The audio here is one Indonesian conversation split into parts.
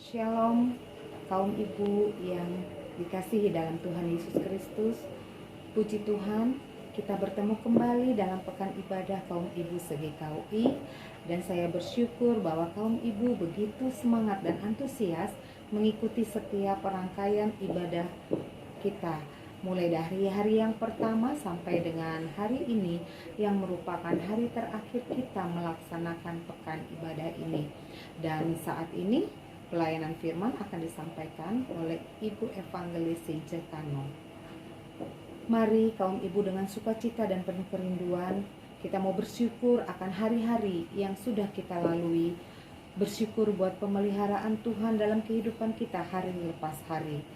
Shalom, kaum ibu yang dikasihi dalam Tuhan Yesus Kristus. Puji Tuhan, kita bertemu kembali dalam pekan ibadah kaum ibu SGKUI. Dan saya bersyukur bahwa kaum ibu begitu semangat dan antusias mengikuti setiap rangkaian ibadah kita, mulai dari hari yang pertama sampai dengan hari ini yang merupakan hari terakhir kita melaksanakan pekan ibadah ini. Dan saat ini pelayanan firman akan disampaikan oleh Ibu Evangelis Since Kano. Mari kaum ibu dengan sukacita dan penuh kerinduan, kita mau bersyukur akan hari-hari yang sudah kita lalui. Bersyukur buat pemeliharaan Tuhan dalam kehidupan kita hari lepas hari.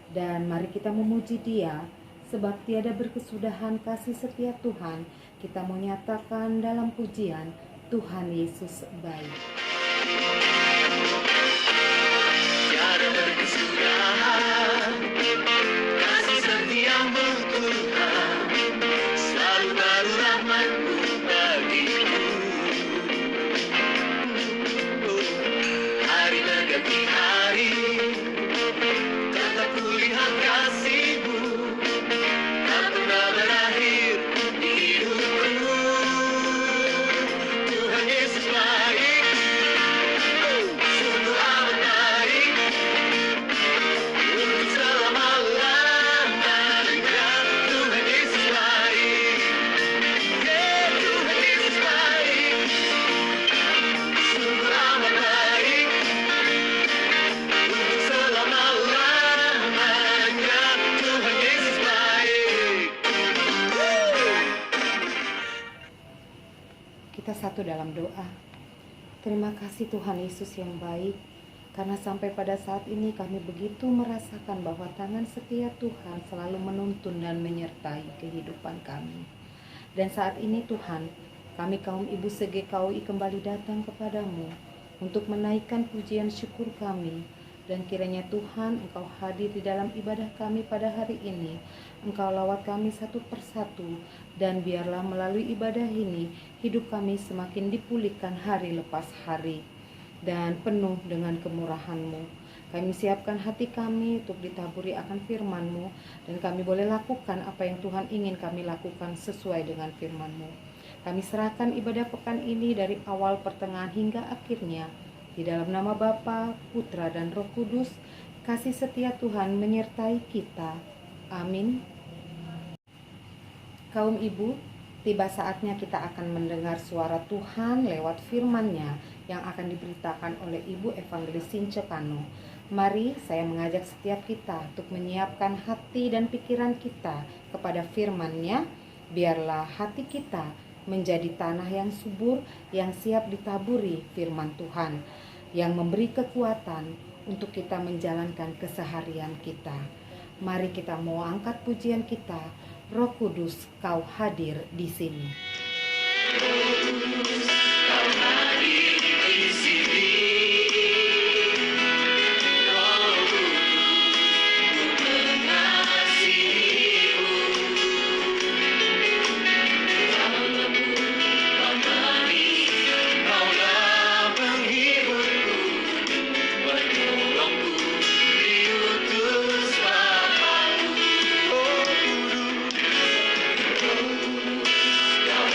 Dan mari kita memuji Dia, sebab tiada berkesudahan kasih setia Tuhan. Kita mau nyatakan dalam pujian, Tuhan Yesus baik. Tiada berkesudahan kasih setiamu Tuhan, selalu baru rahmat-Mu bagiku. Hari berganti hari, tetap kulihat kasih-Mu, tak pernah berakhir di hidupku. Tuhan Yesus baik, sungguh amat baik, untuk selama-lamanya. Tuhan Yesus baik, Tuhan Yesus baik, sungguh amat baik, untuk selama-lamanya. Tuhan Yesus baik. Kita satu dalam doa. Terima kasih Tuhan Yesus yang baik, karena sampai pada saat ini kami begitu merasakan bahwa tangan setia Tuhan selalu menuntun dan menyertai kehidupan kami. Dan saat ini Tuhan, kami kaum ibu SGKUI kembali datang kepadamu untuk menaikkan pujian syukur kami. Dan kiranya Tuhan, Engkau hadir di dalam ibadah kami pada hari ini. Engkau lawat kami satu persatu, dan biarlah melalui ibadah ini hidup kami semakin dipulihkan hari lepas hari dan penuh dengan kemurahan-Mu. Kami siapkan hati kami untuk ditaburi akan firman-Mu, dan kami boleh lakukan apa yang Tuhan ingin kami lakukan sesuai dengan firman-Mu. Kami serahkan ibadah pekan ini dari awal, pertengahan hingga akhirnya. Di dalam nama Bapa, Putra, dan Roh Kudus, kasih setia Tuhan menyertai kita. Amin. Kaum ibu, tiba saatnya kita akan mendengar suara Tuhan lewat firman-Nya yang akan diberitakan oleh Ibu Evangelis Since Kano. Mari saya mengajak setiap kita untuk menyiapkan hati dan pikiran kita kepada firman-Nya. Biarlah hati kita menjadi tanah yang subur, yang siap ditaburi firman Tuhan, yang memberi kekuatan untuk kita menjalankan keseharian kita. Mari kita mau angkat pujian kita. Roh Kudus, Kau hadir di sini. Kau hadir di sini, Roh Kudus, ku mengasihi-Mu. Kau lembut, Kau manis, Kaulah penghibur-Ku, penolong-Ku, diutus Bapa-Ku. Roh Kudus, Kau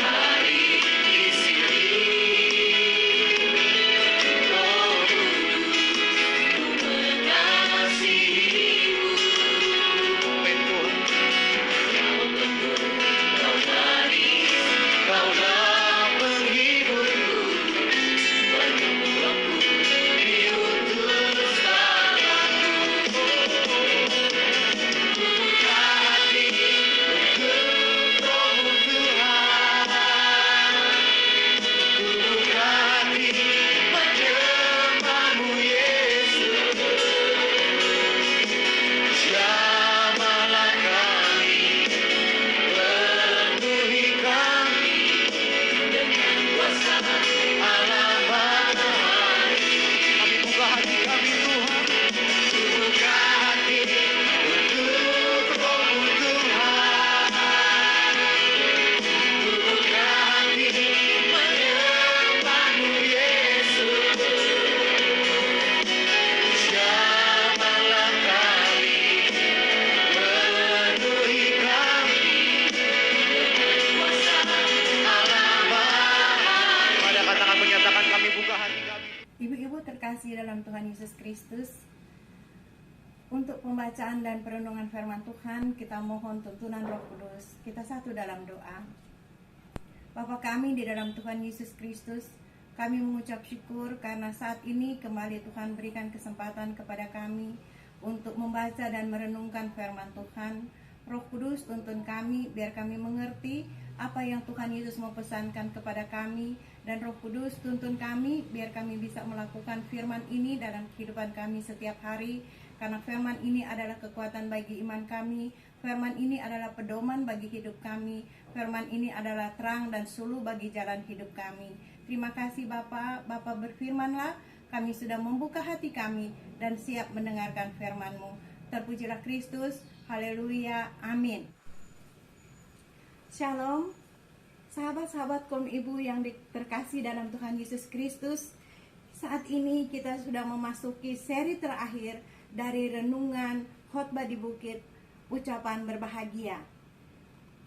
terkasih dalam Tuhan Yesus Kristus, untuk pembacaan dan perenungan firman Tuhan, kita mohon tuntunan Roh Kudus. Kita satu dalam doa. Bapa kami di dalam Tuhan Yesus Kristus, kami mengucap syukur karena saat ini kembali Tuhan berikan kesempatan kepada kami untuk membaca dan merenungkan firman Tuhan. Roh Kudus tuntun kami biar kami mengerti apa yang Tuhan Yesus mau pesankan kepada kami, dan Roh Kudus tuntun kami biar kami bisa melakukan firman ini dalam kehidupan kami setiap hari, karena firman ini adalah kekuatan bagi iman kami, firman ini adalah pedoman bagi hidup kami, firman ini adalah terang dan suluh bagi jalan hidup kami. Terima kasih Bapa, Bapa berfirmanlah, kami sudah membuka hati kami dan siap mendengarkan firman-Mu. Terpujilah Kristus, haleluya, amin. Shalom, sahabat-sahabat kaum ibu yang terkasih dalam Tuhan Yesus Kristus. Saat ini kita sudah memasuki seri terakhir dari renungan khotbah di bukit, ucapan berbahagia.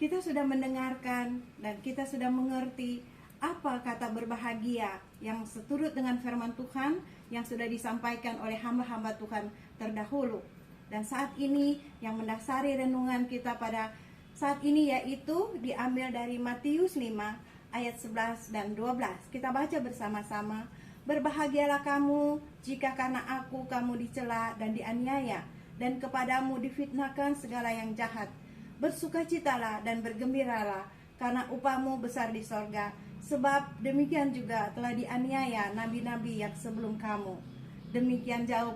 Kita sudah mendengarkan dan kita sudah mengerti apa kata berbahagia yang seturut dengan firman Tuhan yang sudah disampaikan oleh hamba-hamba Tuhan terdahulu. Dan saat ini yang mendasari renungan kita pada saat ini yaitu diambil dari Matius 5 ayat 11 dan 12. Kita baca bersama-sama. Berbahagialah kamu jika karena aku kamu dicela dan dianiaya, dan kepadamu difitnahkan segala yang jahat. Bersukacitalah dan bergembiralah, karena upahmu besar di sorga. Sebab demikian juga telah dianiaya nabi-nabi yang sebelum kamu. Demikian jauh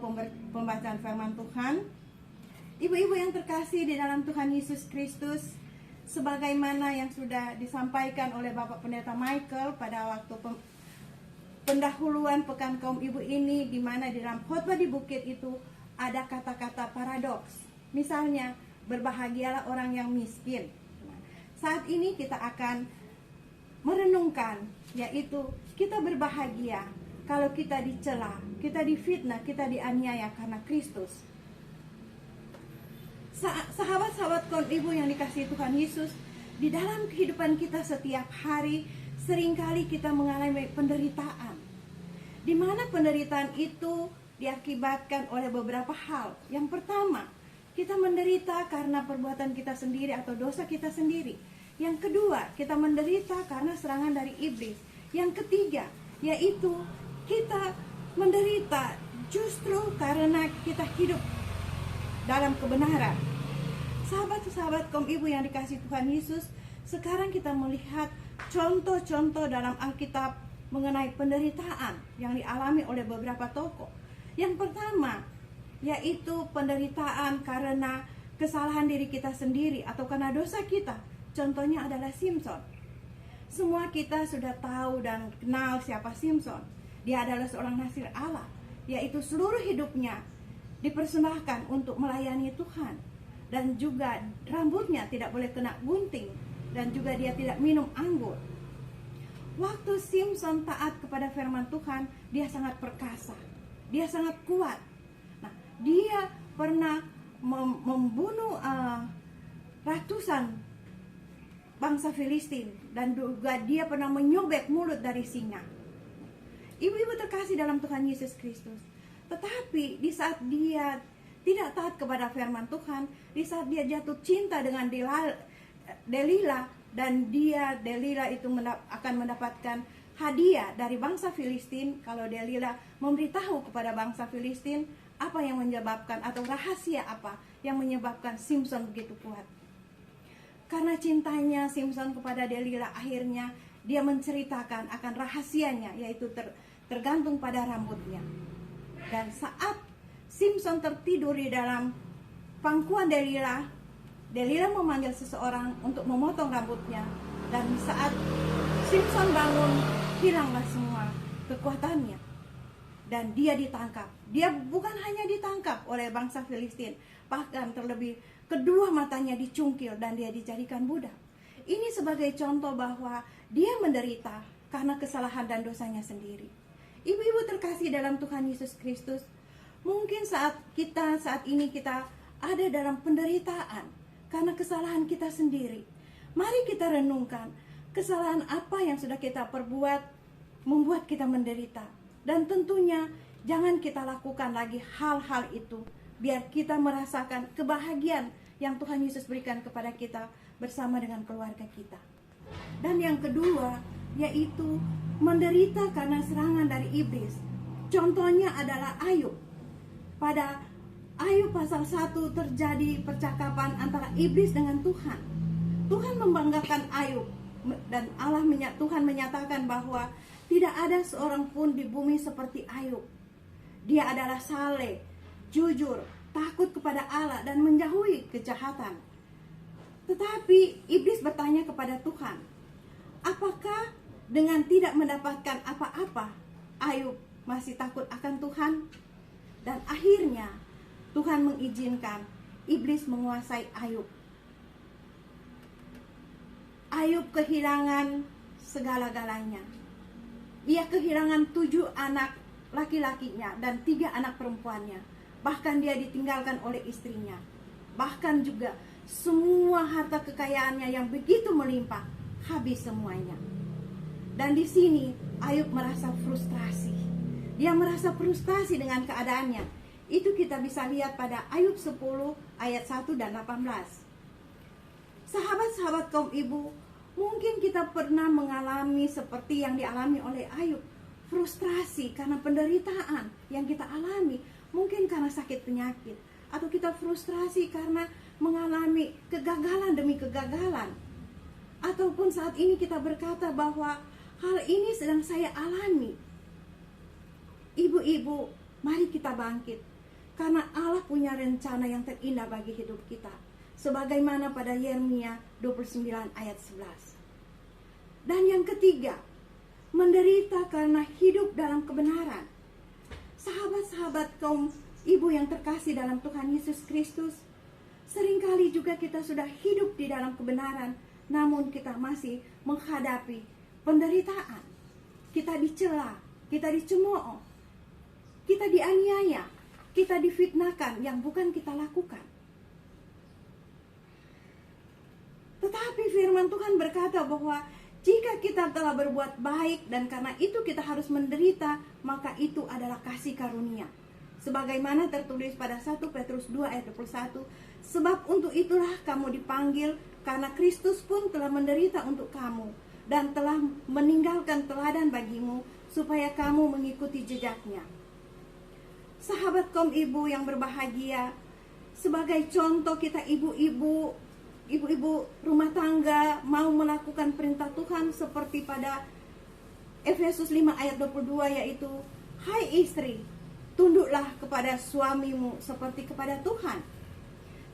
pembacaan firman Tuhan. Ibu-ibu yang terkasih di dalam Tuhan Yesus Kristus, sebagaimana yang sudah disampaikan oleh Bapak Pendeta Michael pada waktu pendahuluan pekan kaum ibu ini, di mana di dalam khotbah di bukit itu ada kata-kata paradoks. Misalnya, berbahagialah orang yang miskin. Saat ini kita akan merenungkan, yaitu kita berbahagia kalau kita dicela, kita difitnah, kita dianiaya karena Kristus. Sahabat-sahabat kaum ibu yang dikasihi Tuhan Yesus, di dalam kehidupan kita setiap hari seringkali kita mengalami penderitaan, di mana penderitaan itu diakibatkan oleh beberapa hal. Yang pertama, kita menderita karena perbuatan kita sendiri atau dosa kita sendiri. Yang kedua, kita menderita karena serangan dari iblis. Yang ketiga, yaitu kita menderita justru karena kita hidup dalam kebenaran. Sahabat-sahabat kaum ibu yang dikasihi Tuhan Yesus, sekarang kita melihat contoh-contoh dalam Alkitab mengenai penderitaan yang dialami oleh beberapa tokoh. Yang pertama, yaitu penderitaan karena kesalahan diri kita sendiri atau karena dosa kita. Contohnya adalah Simson. Semua kita sudah tahu dan kenal siapa Simson. Dia adalah seorang nasir Allah, yaitu seluruh hidupnya dipersembahkan untuk melayani Tuhan, dan juga rambutnya tidak boleh kena gunting, dan juga dia tidak minum anggur. Waktu Simson taat kepada firman Tuhan, dia sangat perkasa, dia sangat kuat. Nah, dia pernah membunuh ratusan bangsa Filistin, dan juga dia pernah menyobek mulut dari singa. Ibu-ibu terkasih dalam Tuhan Yesus Kristus, tetapi di saat dia tidak taat kepada firman Tuhan, di saat dia jatuh cinta dengan Delila, dan Delila itu akan mendapatkan hadiah dari bangsa Filistin kalau Delila memberitahu kepada bangsa Filistin apa yang menyebabkan atau rahasia apa yang menyebabkan Simson begitu kuat. Karena cintanya Simson kepada Delila, akhirnya dia menceritakan akan rahasianya, yaitu tergantung pada rambutnya. Dan saat Simson tertidur di dalam pangkuan Delila memanggil seseorang untuk memotong rambutnya. Dan saat Simson bangun, hilanglah semua kekuatannya. Dan dia ditangkap. Dia bukan hanya ditangkap oleh bangsa Filistin, bahkan terlebih kedua matanya dicungkil dan dia dijadikan budak. Ini sebagai contoh bahwa dia menderita karena kesalahan dan dosanya sendiri. Ibu-ibu terkasih dalam Tuhan Yesus Kristus, mungkin saat ini kita ada dalam penderitaan karena kesalahan kita sendiri. Mari kita renungkan kesalahan apa yang sudah kita perbuat membuat kita menderita. Dan tentunya Jangan kita lakukan lagi hal-hal itu, biar kita merasakan kebahagiaan yang Tuhan Yesus berikan kepada kita bersama dengan keluarga kita. Dan yang kedua, yaitu menderita karena serangan dari iblis. Contohnya adalah Ayub. Pada Ayub pasal 1 terjadi percakapan antara iblis dengan Tuhan. Tuhan membanggakan Ayub, dan Tuhan menyatakan bahwa tidak ada seorang pun di bumi seperti Ayub. Dia adalah saleh, jujur, takut kepada Allah dan menjauhi kejahatan. Tetapi iblis bertanya kepada Tuhan, apakah dengan tidak mendapatkan apa-apa Ayub masih takut akan Tuhan? Dan akhirnya Tuhan mengizinkan iblis menguasai Ayub. Ayub kehilangan segala-galanya. Ia kehilangan 7 anak laki-lakinya dan 3 anak perempuannya. Bahkan dia ditinggalkan oleh istrinya. Bahkan juga semua harta kekayaannya yang begitu melimpah habis semuanya. Dan di sini Ayub merasa frustrasi. Dia merasa frustasi dengan keadaannya. Itu kita bisa lihat pada Ayub 10 ayat 1 dan 18. Sahabat-sahabat kaum ibu, mungkin kita pernah mengalami seperti yang dialami oleh Ayub. Frustrasi karena penderitaan yang kita alami. Mungkin karena sakit penyakit. Atau kita frustrasi karena mengalami kegagalan demi kegagalan. Ataupun saat ini kita berkata bahwa hal ini sedang saya alami. Ibu-ibu, mari kita bangkit. Karena Allah punya rencana yang terindah bagi hidup kita. Sebagaimana pada Yeremia 29 ayat 11. Dan yang ketiga, menderita karena hidup dalam kebenaran. Sahabat-sahabat kaum ibu yang terkasih dalam Tuhan Yesus Kristus, seringkali juga kita sudah hidup di dalam kebenaran, namun kita masih menghadapi penderitaan. Kita dicela, kita dicemooh, kita dianiaya, kita difitnahkan yang bukan kita lakukan. Tetapi firman Tuhan berkata bahwa jika kita telah berbuat baik dan karena itu kita harus menderita, maka itu adalah kasih karunia. Sebagaimana tertulis pada 1 Petrus 2 ayat 21, sebab untuk itulah kamu dipanggil, karena Kristus pun telah menderita untuk kamu dan telah meninggalkan teladan bagimu supaya kamu mengikuti jejaknya. Sahabat kaum ibu yang berbahagia, sebagai contoh kita ibu-ibu rumah tangga mau melakukan perintah Tuhan seperti pada Efesus 5 ayat 22, yaitu, hai istri, tunduklah kepada suamimu seperti kepada Tuhan.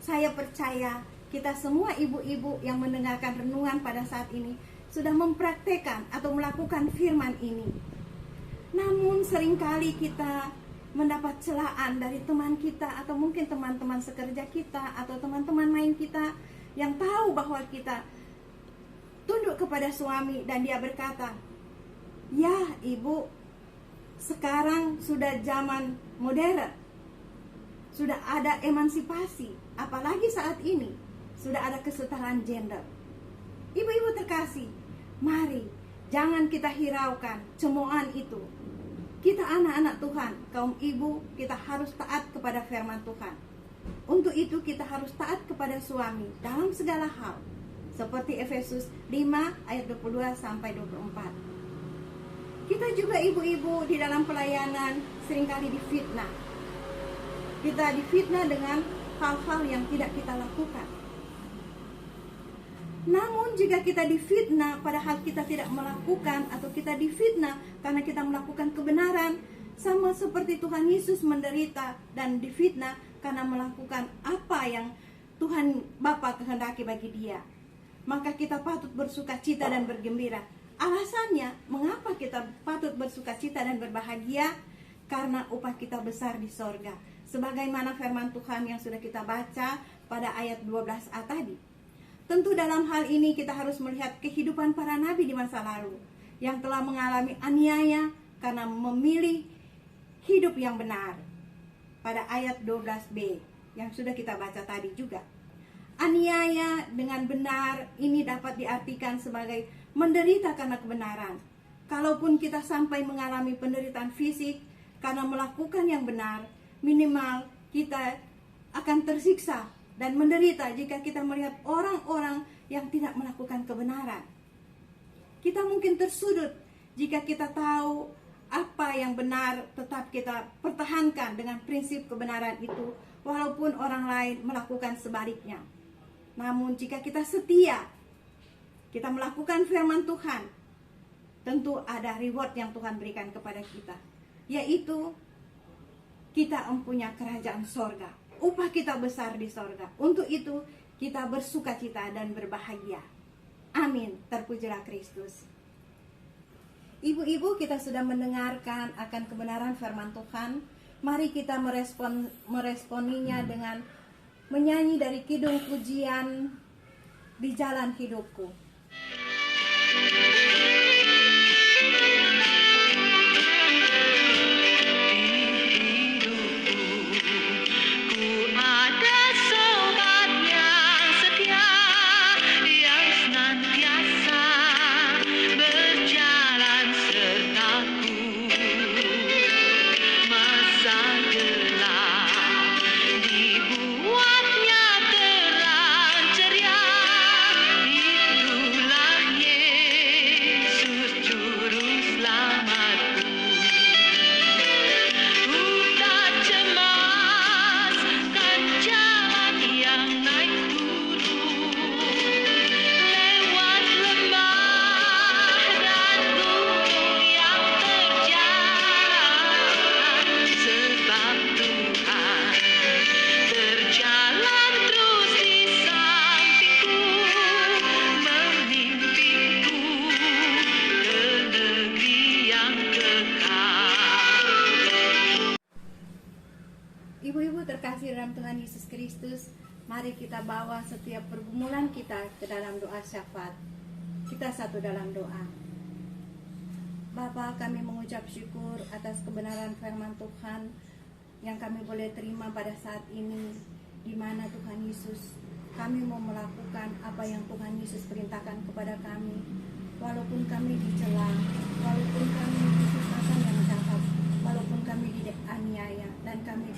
Saya percaya kita semua ibu-ibu yang mendengarkan renungan pada saat ini sudah mempraktekkan atau melakukan firman ini. Namun seringkali kita mendapat celaan dari teman kita atau mungkin teman-teman sekerja kita atau teman-teman lain kita yang tahu bahwa kita tunduk kepada suami dan dia berkata, ya ibu, sekarang sudah zaman modern, sudah ada emansipasi, apalagi saat ini sudah ada kesetaraan gender. Ibu-ibu terkasih, mari jangan kita hiraukan cemoohan itu. Kita anak-anak Tuhan, kaum ibu, kita harus taat kepada firman Tuhan. Untuk itu kita harus taat kepada suami dalam segala hal, seperti Efesus 5 ayat 22 sampai 24. Kita juga ibu-ibu di dalam pelayanan seringkali difitnah. Kita difitnah dengan hal-hal yang tidak kita lakukan. Namun jika kita difitnah padahal kita tidak melakukan, atau kita difitnah karena kita melakukan kebenaran, sama seperti Tuhan Yesus menderita dan difitnah karena melakukan apa yang Tuhan Bapa kehendaki bagi dia, maka kita patut bersukacita dan bergembira. Alasannya mengapa kita patut bersukacita dan berbahagia? Karena upah kita besar di sorga, sebagaimana firman Tuhan yang sudah kita baca pada ayat 12a tadi. Tentu dalam hal ini kita harus melihat kehidupan para nabi di masa lalu yang telah mengalami aniaya karena memilih hidup yang benar. Pada ayat 12b yang sudah kita baca tadi juga. Aniaya dengan benar ini dapat diartikan sebagai menderita karena kebenaran. Kalaupun kita sampai mengalami penderitaan fisik, Karena melakukan yang benar, minimal kita akan tersiksa dan menderita jika kita melihat orang-orang yang tidak melakukan kebenaran. Kita mungkin tersudut jika kita tahu apa yang benar, tetap kita pertahankan dengan prinsip kebenaran itu, walaupun orang lain melakukan sebaliknya. Namun jika kita setia, kita melakukan firman Tuhan, tentu ada reward yang Tuhan berikan kepada kita, yaitu kita mempunyai kerajaan sorga. Upah kita besar di sorga. Untuk itu kita bersukacita dan berbahagia. Amin. Terpujilah Kristus. Ibu-ibu, kita sudah mendengarkan akan kebenaran firman Tuhan. Mari kita meresponinya dengan menyanyi dari kidung pujian Di Jalan Hidupku. Ibu-ibu terkasih dalam Tuhan Yesus Kristus, mari kita bawa setiap pergumulan kita ke dalam doa syafaat. Kita satu dalam doa. Bapa, kami mengucap syukur atas kebenaran firman Tuhan yang kami boleh terima pada saat ini, di mana Tuhan Yesus, kami mau melakukan apa yang Tuhan Yesus perintahkan kepada kami, walaupun kami dicela, walaupun kami disusahkan yang jahat, walaupun kami dianiaya, dan kami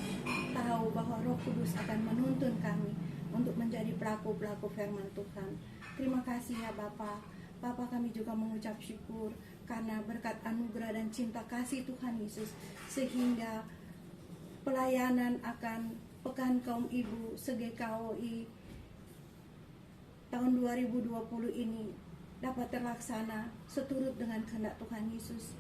tahu bahwa Roh Kudus akan menuntun kami untuk menjadi pelaku-pelaku firman Tuhan. Terima kasih ya Bapa. Bapa, kami juga mengucap syukur karena berkat anugerah dan cinta kasih Tuhan Yesus, sehingga pelayanan akan Pekan Kaum Ibu SGKOI tahun 2020 ini dapat terlaksana seturut dengan kehendak Tuhan Yesus.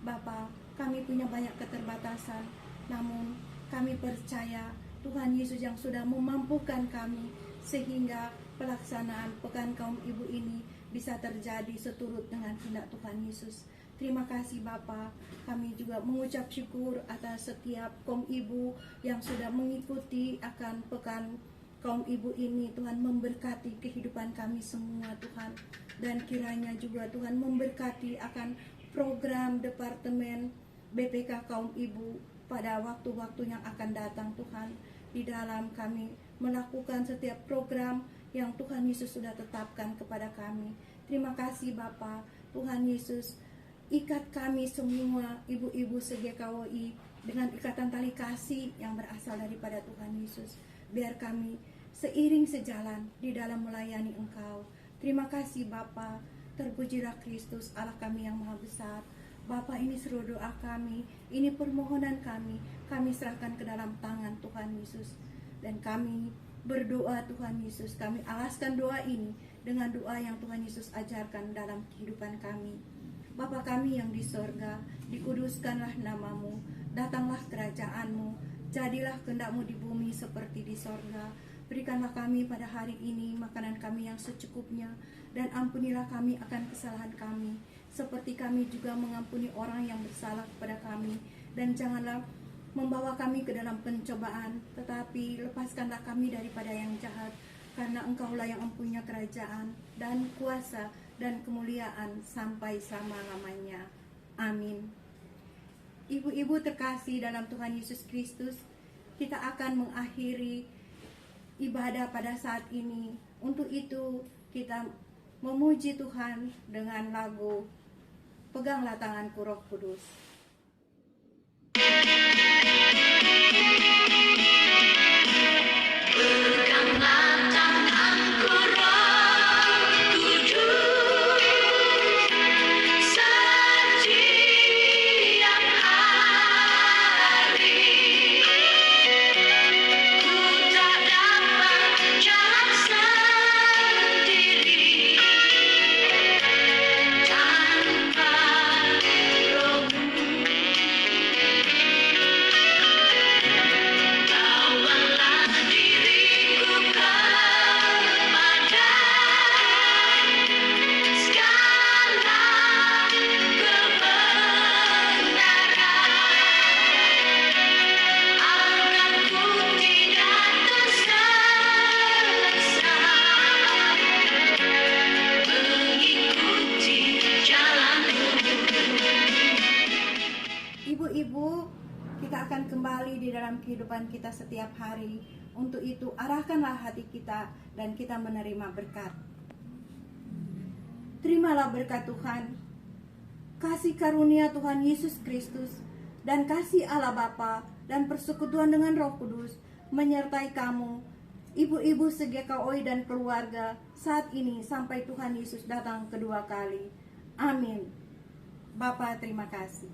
Bapa, kami punya banyak keterbatasan, namun kami percaya Tuhan Yesus yang sudah memampukan kami sehingga pelaksanaan Pekan Kaum Ibu ini bisa terjadi seturut dengan kehendak Tuhan Yesus. Terima kasih Bapa. Kami juga mengucap syukur atas setiap kaum ibu yang sudah mengikuti akan Pekan Kaum Ibu ini. Tuhan memberkati kehidupan kami semua Tuhan, dan kiranya juga Tuhan memberkati akan program Departemen BPK Kaum Ibu pada waktu-waktu yang akan datang Tuhan, di dalam kami melakukan setiap program yang Tuhan Yesus sudah tetapkan kepada kami. Terima kasih Bapa. Tuhan Yesus, ikat kami semua ibu-ibu SGKOI dengan ikatan tali kasih yang berasal daripada Tuhan Yesus. Biar kami seiring sejalan di dalam melayani Engkau. Terima kasih Bapa. Terpujilah Kristus, Allah kami yang maha besar. Bapa, ini seluruh doa kami, ini permohonan kami serahkan ke dalam tangan Tuhan Yesus. Dan kami berdoa Tuhan Yesus, kami alaskan doa ini dengan doa yang Tuhan Yesus ajarkan dalam kehidupan kami. Bapa kami yang di sorga, dikuduskanlah namamu, datanglah kerajaanmu, jadilah kehendak-Mu di bumi seperti di sorga. Berikanlah kami pada hari ini makanan kami yang secukupnya, dan ampunilah kami akan kesalahan kami, seperti kami juga mengampuni orang yang bersalah kepada kami. Dan janganlah membawa kami ke dalam pencobaan, tetapi lepaskanlah kami daripada yang jahat, karena Engkaulah yang mempunyai kerajaan dan kuasa dan kemuliaan sampai selama-lamanya. Amin. Ibu-ibu terkasih dalam Tuhan Yesus Kristus, kita akan mengakhiri ibadah pada saat ini. Untuk itu kita memuji Tuhan dengan lagu Peganglah Tanganku Roh Kudus. ibu, kita akan kembali di dalam kehidupan kita setiap hari. Untuk itu arahkanlah hati kita dan kita menerima berkat. Terimalah berkat Tuhan, kasih karunia Tuhan Yesus Kristus, dan kasih Allah Bapa dan persekutuan dengan Roh Kudus menyertai kamu, ibu-ibu SGKOI dan keluarga saat ini sampai Tuhan Yesus datang kedua kali. Amin. Bapa, terima kasih.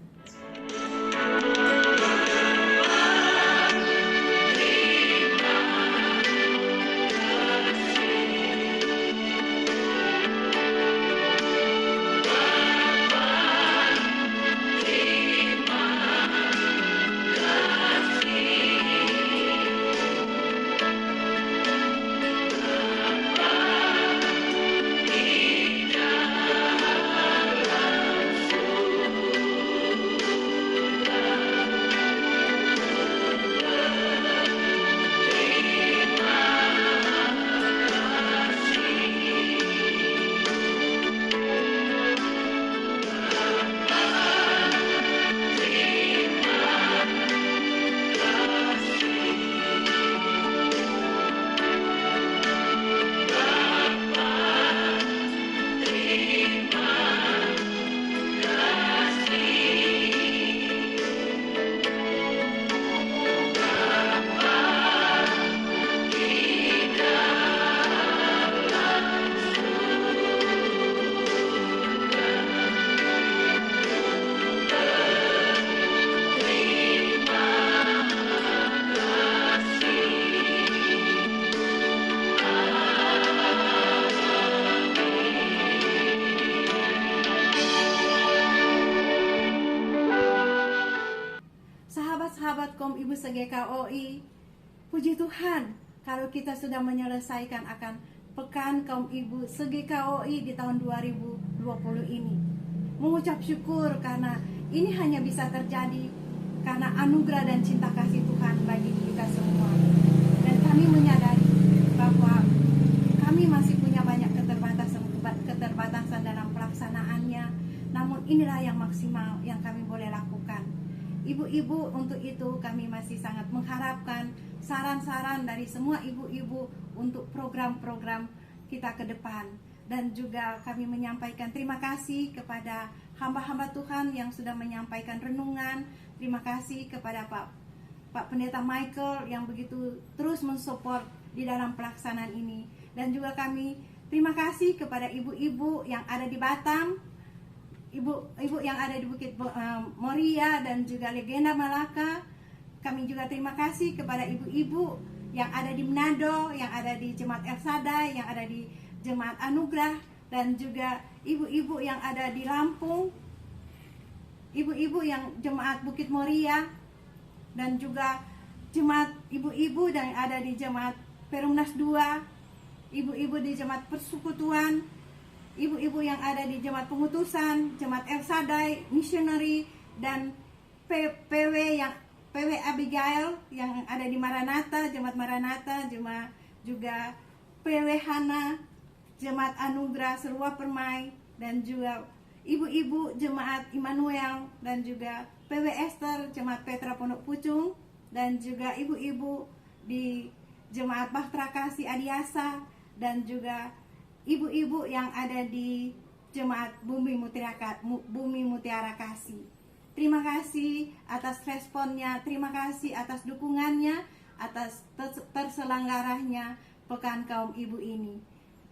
Sahabat-sahabat Kaum Ibu SGKOI, puji Tuhan kalau kita sudah menyelesaikan akan Pekan Kaum Ibu SGKOI di tahun 2020 ini. Mengucap syukur karena ini hanya bisa terjadi karena anugerah dan cinta kasih Tuhan bagi kita semua. Dan kami menyadari bahwa kami masih punya banyak keterbatasan dalam pelaksanaannya, namun inilah yang maksimal yang kami boleh lakukan. Ibu-ibu, untuk itu kami masih sangat mengharapkan saran-saran dari semua ibu-ibu untuk program-program kita ke depan. Dan juga kami menyampaikan terima kasih kepada hamba-hamba Tuhan yang sudah menyampaikan renungan. Terima kasih kepada Pak Pendeta Michael yang begitu terus mensupport di dalam pelaksanaan ini. Dan juga kami terima kasih kepada ibu-ibu yang ada di Batam, ibu yang ada di Bukit Moria dan juga Legenda Malaka. Kami juga terima kasih kepada ibu-ibu yang ada di Manado, yang ada di Jemaat El Shaddai, yang ada di Jemaat Anugerah, dan juga ibu-ibu yang ada di Lampung, ibu-ibu yang Jemaat Bukit Moria, dan juga jemaat ibu-ibu yang ada di Jemaat Perumnas 2, ibu-ibu di Jemaat Persekutuan, ibu-ibu yang ada di Jemaat Pengutusan, Jemaat El Shaddai, Missionary, dan PW Abigail yang ada di Maranatha, Jemaat Maranatha, juga PW Hana, Jemaat Anugerah Serua Permai, dan juga ibu-ibu Jemaat Immanuel, dan juga PW Esther, Jemaat Petra Pondok Pucung, dan juga ibu-ibu di Jemaat Bahtera Kasih Adiasa, dan juga ibu-ibu yang ada di Jemaat Bumi Mutiara Kasih. Terima kasih atas responnya, terima kasih atas dukungannya, atas terselenggaranya Pekan Kaum Ibu ini.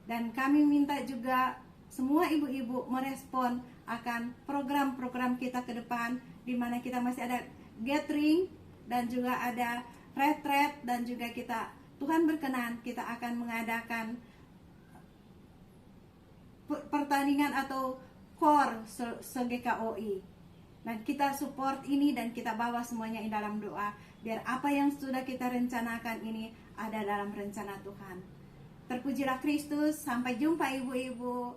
Dan kami minta juga semua ibu-ibu merespon akan program-program kita ke depan, di mana kita masih ada gathering dan juga ada retreat, dan juga Tuhan berkenan kita akan mengadakan pertandingan atau core SGKOI. Dan kita support ini dan kita bawa semuanya di dalam doa, biar apa yang sudah kita rencanakan ini ada dalam rencana Tuhan. Terpujilah Kristus, sampai jumpa ibu-ibu.